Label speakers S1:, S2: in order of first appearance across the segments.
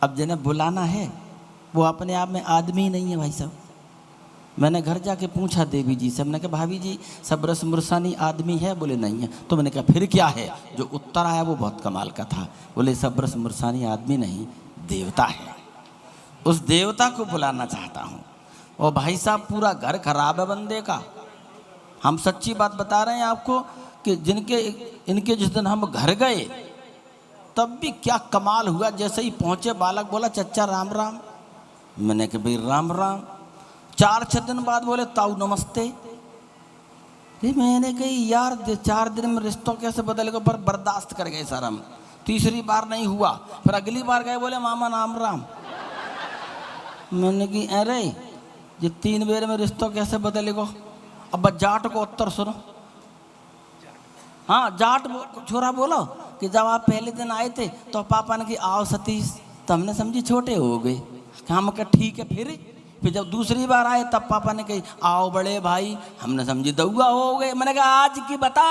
S1: अब जिन्हें बुलाना है वो अपने आप में आदमी नहीं है भाई साहब। मैंने घर जाके पूछा देवी जी से, मैंने कहा भाभी जी सबरस मुरसानी आदमी है? बोले नहीं है। तो मैंने कहा फिर क्या है? जो उत्तर आया वो बहुत कमाल का था। बोले सबरस मुरसानी आदमी नहीं, देवता है। उस देवता को बुलाना चाहता हूँ। और भाई साहब पूरा घर खराब है बंदे का। हम सच्ची बात बता रहे हैं आपको कि इनके जिस दिन हम घर गए तब भी क्या कमाल हुआ। जैसे ही पहुँचे बालक बोला चच्चा राम राम। मैंने कहा भाई राम राम। 4-6 दिन बाद बोले ताऊ नमस्ते। मैंने कही यार 4 दिन में रिश्तों कैसे बदल गए, पर बर्दाश्त कर गए सर हम। तीसरी बार नहीं हुआ, फिर अगली बार गए बोले मामा राम राम। मैंने कही अरे ये 3 बेर में रिश्तों कैसे बदलेगो। अब जाट को उत्तर सुनो। हाँ जाट छोरा बोलो कि जब आप पहले दिन आए थे तो पापा ने कि आओ सतीश, तो हमने समझी छोटे हो गए। हम कहा ठीक है। फिर जब दूसरी बार आए तब पापा ने कही आओ बड़े भाई, हमने समझी दौआ हो गए। मैंने कहा आज की बता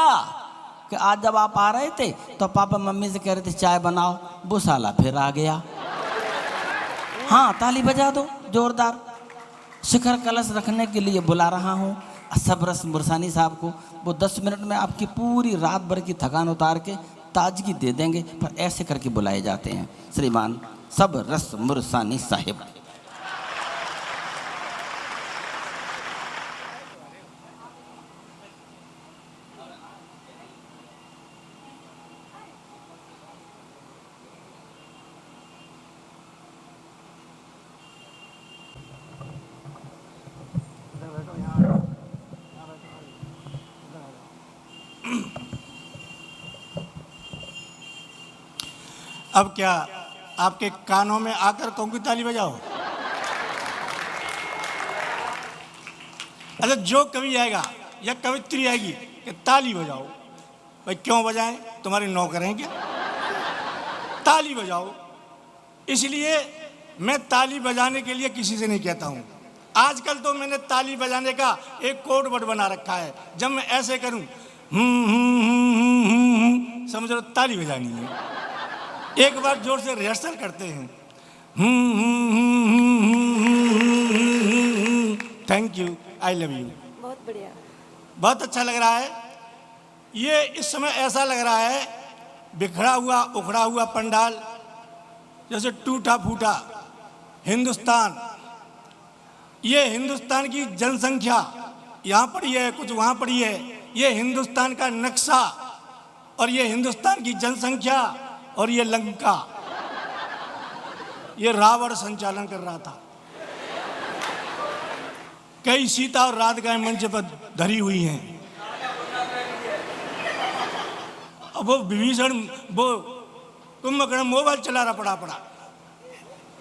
S1: कि आज जब आप आ रहे थे तो पापा मम्मी से कह रहे थे चाय बनाओ, वो साला फिर आ गया। हाँ ताली बजा दो जोरदार। शिखर कलश रखने के लिए बुला रहा हूँ सबरस मुरसानी साहब को। वो 10 मिनट में आपकी पूरी रात भर की थकान उतार के ताजगी दे देंगे, पर ऐसे करके बुलाए जाते हैं श्रीमान सबरस मुरसानी साहिब।
S2: अब क्या आपके कानों में आकर कहूँ की ताली बजाओ? अच्छा जो कवि आएगा या कवित्री आएगी कि ताली बजाओ, भाई क्यों बजाएं? तुम्हारे नौकर हैं क्या? ताली बजाओ। इसलिए मैं ताली बजाने के लिए किसी से नहीं कहता हूँ। आजकल तो मैंने ताली बजाने का एक कोड वर्ड बना रखा है। जब मैं ऐसे करूँ समझ लो ताली बजानी है। एक बार जोर से रिहर्सल करते हैं। Thank you, I love you.
S3: बहुत बढ़िया,
S2: बहुत अच्छा लग रहा है। ये इस समय ऐसा लग रहा है बिखरा हुआ उखड़ा हुआ पंडाल, जैसे टूटा फूटा हिंदुस्तान। ये हिंदुस्तान की जनसंख्या यहाँ पड़ी है, कुछ वहाँ पड़ी है। ये हिंदुस्तान का नक्शा और ये हिंदुस्तान की जनसंख्या और ये लंका, ये रावण संचालन कर रहा था। कई सीता और राधिकाएं मंच पर धरी हुई हैं। अब वो विभीषण वो कुंभकर्ण मोबाइल चला रहा पड़ा।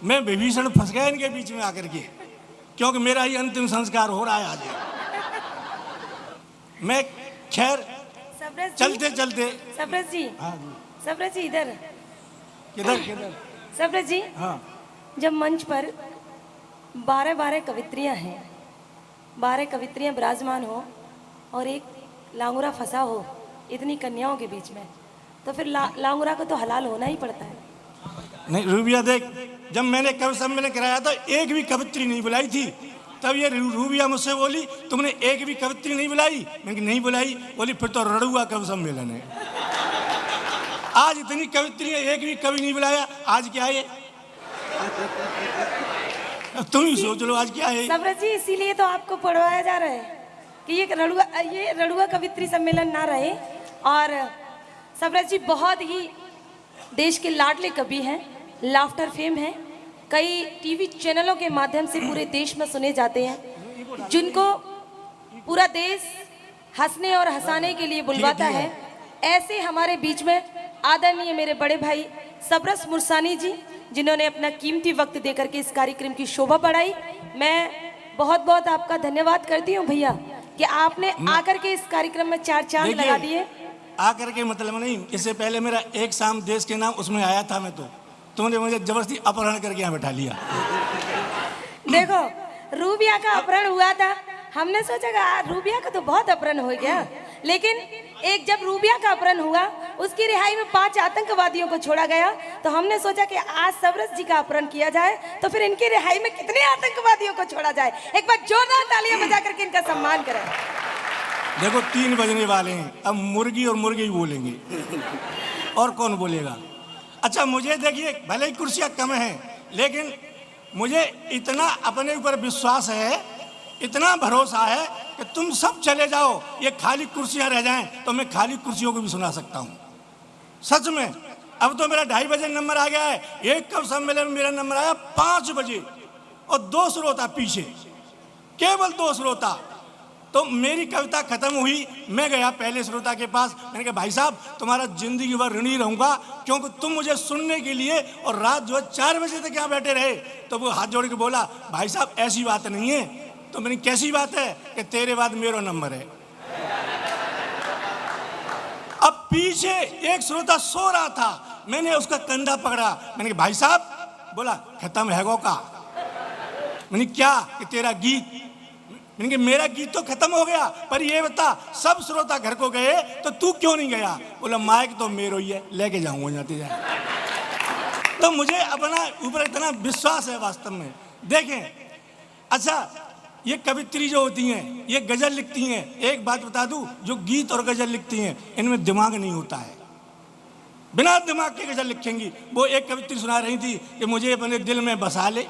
S2: मैं विभीषण फंस गया इनके बीच में आकर के, क्योंकि मेरा ही अंतिम संस्कार हो रहा है आज। मैं खैर चलते चलते
S3: सबरस जी,
S2: हाँ
S3: सबरस जी इधर
S2: किधर
S3: सबरस जी,
S2: हाँ
S3: जब मंच पर 12 कवित्रियां हैं, 12 कवित्रियां विराजमान हो और एक लांगुरा फंसा हो इतनी कन्याओं के बीच में, तो फिर लांगुरा को तो हलाल होना ही पड़ता है।
S2: नहीं रूबिया देख, जब मैंने कवि सम्मेलन कराया था एक भी कवित्री नहीं बुलाई थी। तब ये रूबिया मुझसे बोली तुमने एक भी कवित्री नहीं बुलाई? मैंने नहीं बुलाई। बोली फिर तो रड़ुआ कवि सम्मेलन है। आज इतनी कवित्री है, एक भी कवि नहीं बुलाया। आज क्या है? तुम ही सोच लो आज क्या है।
S3: सबरस जी इसीलिए तो आपको पढ़वाया जा रहा है कि ये रड़ुआ कवित्री सम्मेलन ना रहे। और सबरस जी बहुत ही देश के लाडले कवि हैं, लाफ्टर फेम हैं, कई टीवी चैनलों के माध्यम से पूरे देश में सुने जाते हैं, जिनको पूरा देश हंसने और हंसाने के लिए बुलवाता है। ऐसे हमारे बीच में आदरणीय मेरे बड़े भाई सबरस मुरसानी जी, जिन्होंने अपना कीमती वक्त देकर के इस कार्यक्रम की शोभा बढ़ाई। मैं बहुत बहुत आपका धन्यवाद करती हूँ भैया कि आपने आकर के इस कार्यक्रम में 4 चांद लगा दिए।
S2: आकर के मतलब नहीं, इससे पहले मेरा एक शाम देश के नाम उसमें आया था मैं, तो तुमने मुझे जबरदस्ती अपहरण करके यहाँ बैठा लिया।
S3: देखो रूबिया का अपहरण हुआ था, हमने सोचा रूबिया का तो बहुत अपहरण हो गया, लेकिन एक जब रूबिया का अपहरण हुआ उसकी रिहाई में 5 आतंकवादियों को छोड़ा गया। तो हमने सोचा कि आज सबरस जी का अपहरण किया जाए, तो फिर इनकी रिहाई में कितने आतंकवादियों को छोड़ा जाए। एक बार जोरदार तालियां बजा करके इनका सम्मान करें।
S2: देखो 3 बजने वाले हैं, अब मुर्गी और मुर्गे ही बोलेंगे और कौन बोलेगा। अच्छा मुझे देखिए, भले ही कुर्सियाँ कम हैं, लेकिन मुझे इतना अपने ऊपर विश्वास है, इतना भरोसा है कि तुम सब चले जाओ, ये खाली कुर्सियाँ रह जाएं तो मैं खाली कुर्सियों को भी सुना सकता हूँ। सच में अब तो मेरा 2:30 बजे नंबर आ गया है। एक कब सम्मेलन में मेरा नंबर आया 5 बजे और 2 श्रोता पीछे, केवल 2 श्रोता। तो मेरी कविता खत्म हुई, मैं गया पहले श्रोता के पास, मैंने कहा भाई साहब तुम्हारा जिंदगी भर ऋणी रहूंगा, क्योंकि तुम मुझे सुनने के लिए और रात जो है 4 बजे तक यहाँ बैठे रहे। तो वो हाथ जोड़ के बोला भाई साहब ऐसी बात नहीं है। तो मैंने कैसी बात है कि तेरे बाद मेरा नंबर है। अब पीछे एक श्रोता सो रहा था, मैंने उसका कंधा पकड़ा, मैंने कहा भाई साहब, बोला खत्म है गो का। मैंने क्या कि तेरा गीत, मैंने कहा मेरा गीत तो खत्म हो गया, पर ये बता सब श्रोता घर को गए तो तू क्यों नहीं गया। बोला माइक तो मेरो ही है, लेके जाऊंगा जाते जाए। तो मुझे अपना ऊपर इतना विश्वास है वास्तव में। देखें अच्छा, ये कवित्री जो होती हैं ये गजल लिखती हैं। एक बात बता दूं, जो गीत और गजल लिखती हैं इनमें दिमाग नहीं होता है, बिना दिमाग के गजल लिखेंगी। वो एक कवित्री सुना रही थी कि मुझे अपने दिल में बसा ले।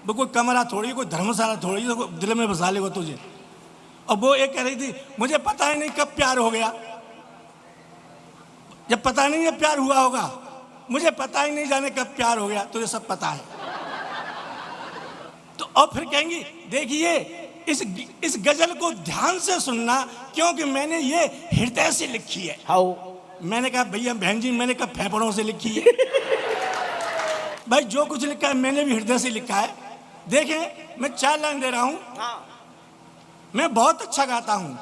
S2: वो कोई कमरा थोड़ी, कोई धर्मशाला थोड़ी तो दिल में बसा लेगा तुझे। और वो एक कह रही थी मुझे पता ही नहीं कब प्यार हो गया। जब पता नहीं है प्यार हुआ होगा, मुझे पता ही नहीं जाने कब प्यार हो गया, तुझे सब पता है। तो और फिर कहेंगी देखिए इस गजल को ध्यान से सुनना, क्योंकि मैंने ये हृदय से लिखी है। मैंने कहा भैया बहन जी, मैंने कहा फेफड़ों से लिखी है। भाई जो कुछ लिखा है मैंने भी हृदय से लिखा है। देखें मैं 4 लाइन दे रहा हूं। मैं बहुत अच्छा गाता हूं।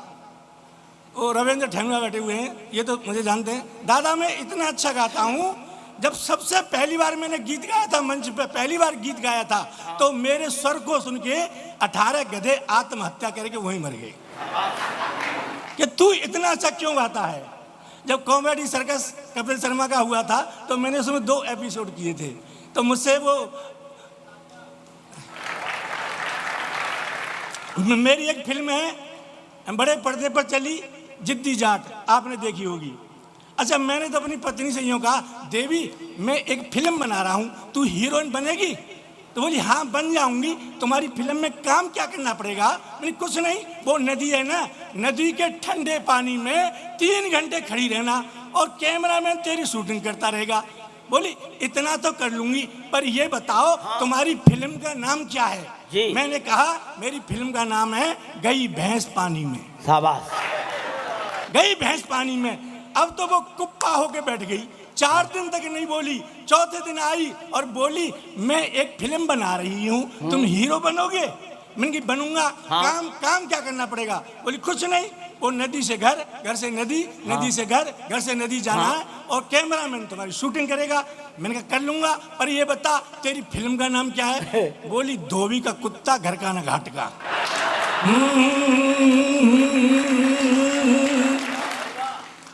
S2: वो रविंद्र ठेंगुआ बैठे हुए हैं, ये तो मुझे जानते हैं। दादा मैं इतना अच्छा गाता हूं, जब सबसे पहली बार मैंने गीत गाया था मंच पे, पहली बार गीत गाया था, तो मेरे स्वर को सुन के 18 गधे आत्महत्या करके वहीं मर गए कि तू इतना अच्छा क्यों गाता है। जब कॉमेडी सर्कस कपिल शर्मा का हुआ था तो मैंने उसमें 2 एपिसोड किए थे। तो मुझसे वो मेरी एक फिल्म है बड़े पर्दे पर चली, जिद्दी जाट, आपने देखी होगी। अच्छा मैंने तो अपनी पत्नी से यूँ कहा देवी मैं एक फिल्म बना रहा हूँ, तू हीरोइन बनेगी। तो बोली हाँ बन जाऊंगी, तुम्हारी फिल्म में काम क्या करना पड़ेगा। मैंने कुछ नहीं, वो नदी है ना, नदी के ठंडे पानी में 3 घंटे खड़ी रहना और कैमरामैन तेरी शूटिंग करता रहेगा। बोली इतना तो कर लूंगी, पर ये बताओ तुम्हारी फिल्म का नाम क्या है जी? मैंने कहा मेरी फिल्म का नाम है गई भैंस पानी में। शाबाश। गई भैंस पानी में। अब तो वो कुप्पा होके बैठ गई, 4 दिन तक नहीं बोली। चौथे दिन आई और बोली मैं एक फिल्म बना रही हूँ, तुम हीरो बनोगे। मैंने कहा बनूंगा। हाँ। काम क्या करना पड़ेगा। बोली कुछ नहीं, वो नदी से घर, घर से नदी, नदी से घर, घर से नदी जाना है और कैमरामैन तुम्हारी शूटिंग करेगा। मैंने कहा कर लूंगा, पर ये बता तेरी फिल्म का नाम क्या है। बोली धोबी का कुत्ता घर का ना घाट का।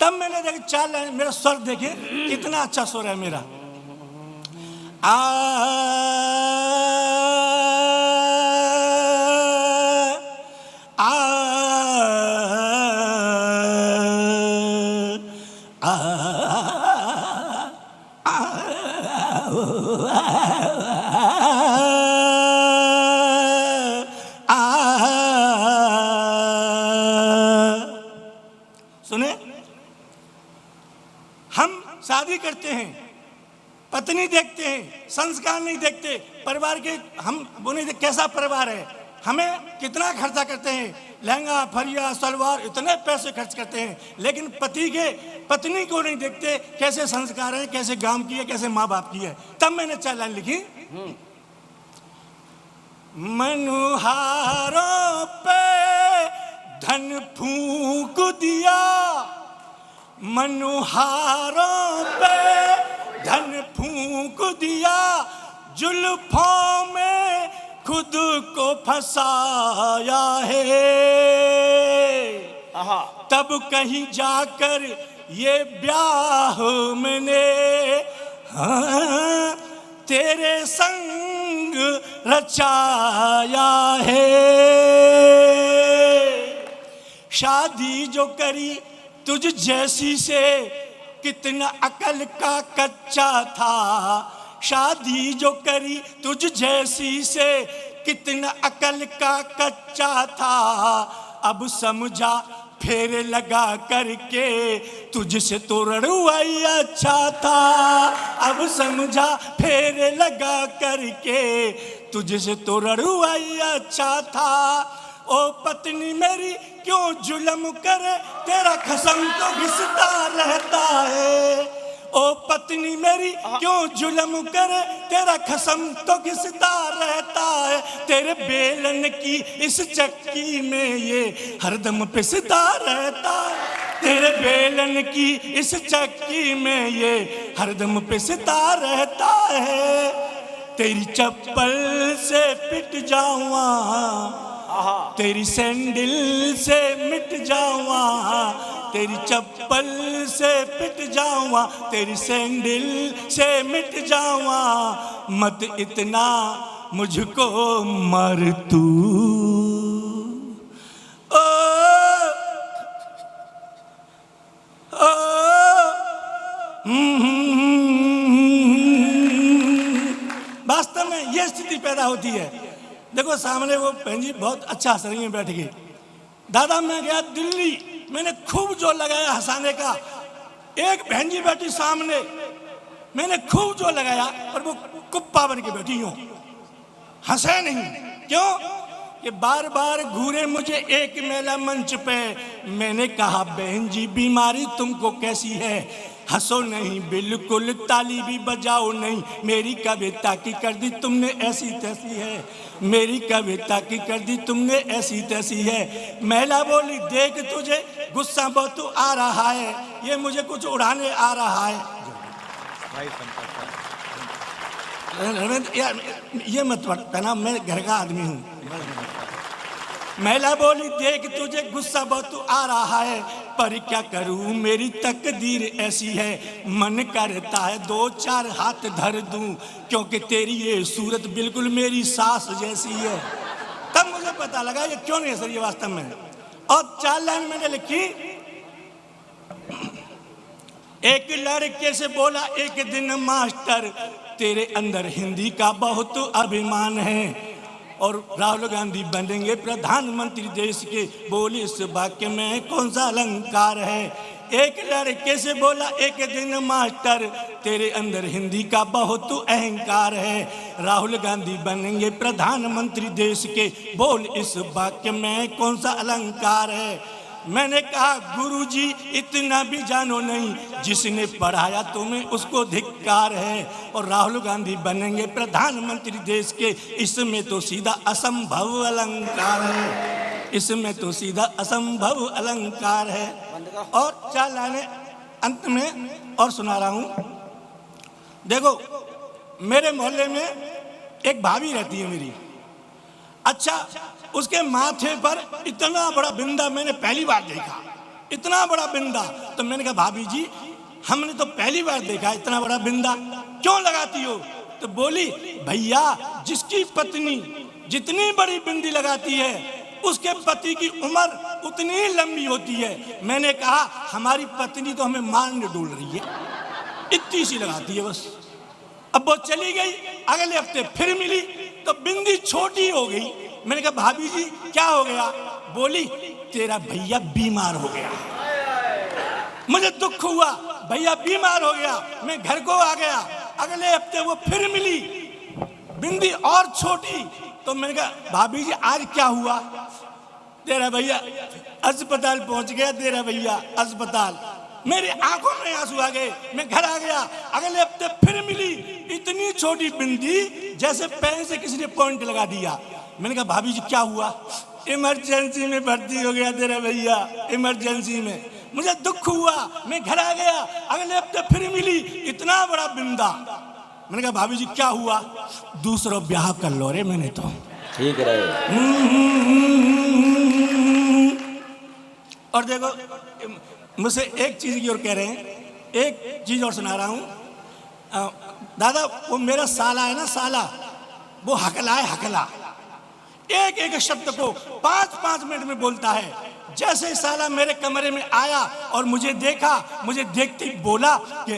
S2: तब मैंने देखा 4 लाइन, मेरा स्वर देखिए कितना अच्छा स्वर है मेरा। सुने, हम शादी करते हैं, पत्नी देखते हैं, संस्कार नहीं देखते, परिवार के हम वो नहीं देखते कैसा परिवार है, हमें कितना खर्चा करते हैं, लहंगा फरिया सलवार इतने पैसे खर्च करते हैं, लेकिन पत्नी को नहीं देखते कैसे संस्कार है, कैसे गांव की है, कैसे माँ बाप की है। तब मैंने 4 लाइन लिखी। मनुहारों पे धन फूंक दिया, मनुहारों पे धन फूंक दिया, जुल्फों में खुद को फंसाया है। तब कहीं जाकर ये ब्याह मैंने हाँ, तेरे संग रचाया है। शादी जो करी तुझ जैसी से कितना अकल का कच्चा था। शादी जो करी तुझ जैसी से कितना अकल का कच्चा था। अब समझा फेरे लगा करके तुझसे तो रड़ुआई अच्छा था। अब समझा फेरे लगा करके तुझसे तो रड़ुआई अच्छा था। ओ पत्नी मेरी क्यों जुल्म करे, तेरा खसम तो घिसता रहता है। ओ पत्नी मेरी क्यों जुल्म करे, तेरा खसम तो घिसता रहता है। तेरे बेलन की इस चक्की में ये हरदम पिसता रहता है। तेरे बेलन की इस चक्की में ये हरदम पिसता रहता है। तेरी चप्पल से पिट जाऊँ, तेरी सैंडल से मिट जाऊँ। तेरी चप्पल से पिट जाऊँ, तेरी सैंडल से मिट जाऊँ। मत इतना मुझको मार तू। ओ, ओ, वास्तव में ये स्थिति पैदा होती है। देखो सामने वो बहन जी बहुत अच्छा हंस रही है बैठ के। दादा मैं गया दिल्ली, मैंने खूब जोर लगाया हंसाने का। एक बहन जी बैठी सामने, मैंने खूब जोर लगाया और वो कुप्पा बन के बैठी हूँ, हंसे नहीं। क्यों? कि बार बार घूरे मुझे एक मेला मंच पे। मैंने कहा बहन जी बीमारी तुमको कैसी है? हंसो नहीं बिल्कुल, ताली भी बजाओ नहीं। मेरी कविता की कर दी तुमने ऐसी तैसी है। मेरी कविता की कर दी तुमने ऐसी तैसी है। महिला बोली देख तुझे गुस्सा बहुत आ रहा है, ये मुझे कुछ उड़ाने आ रहा है। यार ये मत कहना, मैं घर का आदमी हूँ। महिला बोली देख तुझे गुस्सा बहुत आ रहा है, पर क्या करूं मेरी तकदीर ऐसी है। मन करता है दो चार हाथ धर दूं, क्योंकि तेरी ये सूरत बिल्कुल मेरी सास जैसी है। तब मुझे पता लगा ये क्यों नहीं है सर ये वास्तव में। और 4 लाइन मैंने लिखी। एक लड़के से बोला एक दिन मास्टर, तेरे अंदर हिंदी का बहुत अभिमान है और राहुल गांधी बनेंगे प्रधानमंत्री देश के। बोले इस वाक्य में कौन सा अलंकार है? एक लड़के से बोला एक दिन मास्टर, तेरे अंदर हिंदी का बहुत अहंकार है। राहुल गांधी बनेंगे प्रधानमंत्री देश के। बोल इस वाक्य में कौन सा अलंकार है? मैंने कहा गुरुजी इतना भी जानो नहीं, जिसने पढ़ाया तुम्हें उसको धिक्कार है। और राहुल गांधी बनेंगे प्रधानमंत्री देश के, इसमें तो सीधा असंभव अलंकार है। इसमें तो सीधा असंभव अलंकार है। और 4 लाइनें अंत में और सुना रहा हूँ। देखो मेरे मोहल्ले में एक भाभी रहती है मेरी। अच्छा उसके माथे पर इतना बड़ा बिंदा मैंने पहली बार देखा, इतना बड़ा बिंदा। तो मैंने कहा भाभी जी हमने तो पहली बार देखा इतना बड़ा बिंदा, क्यों लगाती हो? तो बोली भैया जिसकी पत्नी जितनी बड़ी बिंदी लगाती है उसके पति की उम्र उतनी लंबी होती है। मैंने कहा हमारी पत्नी तो हमें मारने डोल रही है, इतनी सी लगाती है बस। अब वो चली गई, अगले हफ्ते फिर मिली तो बिंदी छोटी हो गई। मैंने कहा भाभी जी क्या हो गया? बोली तेरा भैया बीमार हो गया। मुझे दुख हुआ, भैया बीमार हो गया। मैं घर को आ गया, अगले हफ्ते वो फिर मिली, बिंदी और छोटी। तो मैंने कहा भाभी जी आज क्या हुआ? तेरा भैया अस्पताल पहुंच गया, तेरा भैया अस्पताल। मेरी आंखों में आंसू आ गए। मैं घर आ गया, अगले हफ्ते फिर मिली, इतनी छोटी बिंदी जैसे पेन से किसी ने पॉइंट लगा दिया। मैंने कहा भाभी जी क्या हुआ? इमरजेंसी में भर्ती हो गया तेरा भैया, इमरजेंसी में। मुझे दुख हुआ, मैं घर आ गया, अगले हफ्ते फिर मिली, इतना बड़ा बिंदा। मैंने कहा भाभी जी क्या हुआ? दूसरा ब्याह कर लो रे। मैंने तो
S1: ठीक रहे।
S2: और देखो मुझसे एक चीज़ की ओर कह रहे हैं, एक चीज़ और सुना रहा हूँ। दादा वो मेरा साला है ना, साला वो हकला है, हकला एक एक शब्द को 5-5 मिनट में बोलता है। जैसे ही साला मेरे कमरे में आया और मुझे देखा, मुझे देखते ही बोला कि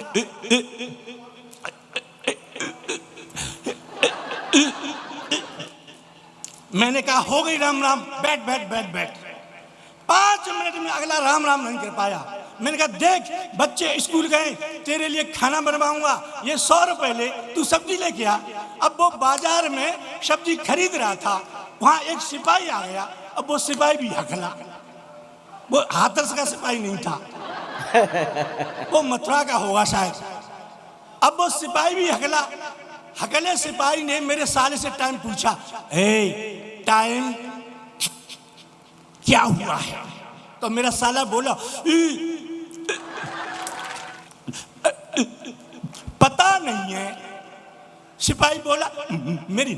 S2: मैंने कहा हो गई राम राम, बैठ बैठ बैठ बैठ। 5 मिनट में अगला राम राम नहीं कर पाया। मैंने कहा देख बच्चे स्कूल गए, तेरे लिए खाना बनवाऊंगा, ये 100 रुपए ले, तू सब्जी लेके आ। अब वो बाजार में सब्जी खरीद रहा था, वहां एक सिपाही आ गया। अब वो सिपाही भी हकला, वो हाथरस का सिपाही नहीं था, वो मथुरा का होगा शायद। अब वो सिपाही भी हकला। हकले सिपाही ने मेरे साले से टाइम पूछा, ए टाइम क्या हुआ है? तो मेरा साला बोला पता नहीं है। सिपाही बोला मेरी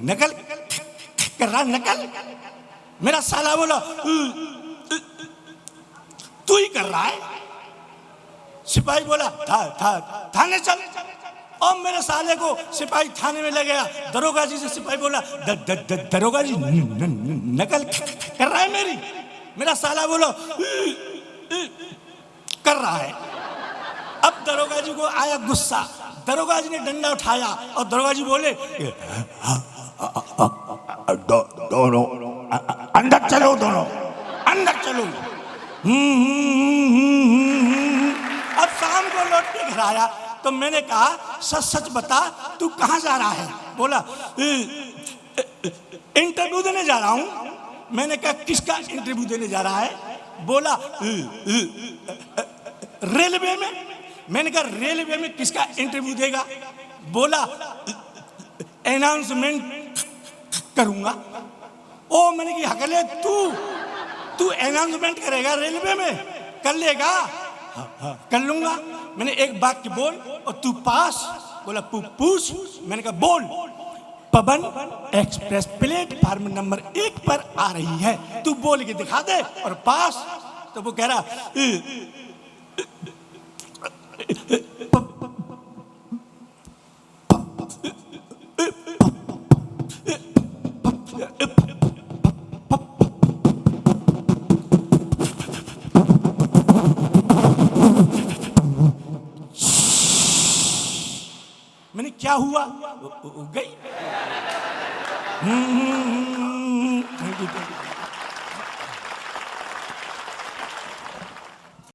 S2: नकल कर रहा, नकल। मेरा साला बोला तू ही कर रहा है। सिपाही बोला थाने चल। और मेरे साले को सिपाही थाने में ले गया। दरोगा जी से सिपाही बोला दरोगा जी नकल कर रहा है मेरी। मेरा साला बोला कर रहा है। अब दरोगा जी को आया गुस्सा, दरोगा जी ने डंडा उठाया और दरोगा जी बोले दोनों अंदर चलो, दोनों अंदर चलो। अब शाम को लौट के घर आया तो मैंने कहा सच सच बता तू कहाँ जा रहा है? बोला इंटरव्यू देने जा रहा हूँ। मैंने कहा किसका इंटरव्यू देने जा रहा है? बोला रेलवे में। मैंने कहा रेलवे में किसका इंटरव्यू देगा? बोला अनाउंसमेंट करूंगा। ओ मैंने कहा हकले तू अनाउंसमेंट करेगा रेलवे में? कर लेगा? हाँ, कर लूंगा। मैंने एक वाक्य बोल और तू पास। बोला पूछ। मैंने कहा बोल। पवन एक्सप्रेस प्लेटफार्म नंबर 1 पर आ रही है, तू बोल के दिखा दे और पास। तो वो कह रहा मैंने क्या हुआ? गई।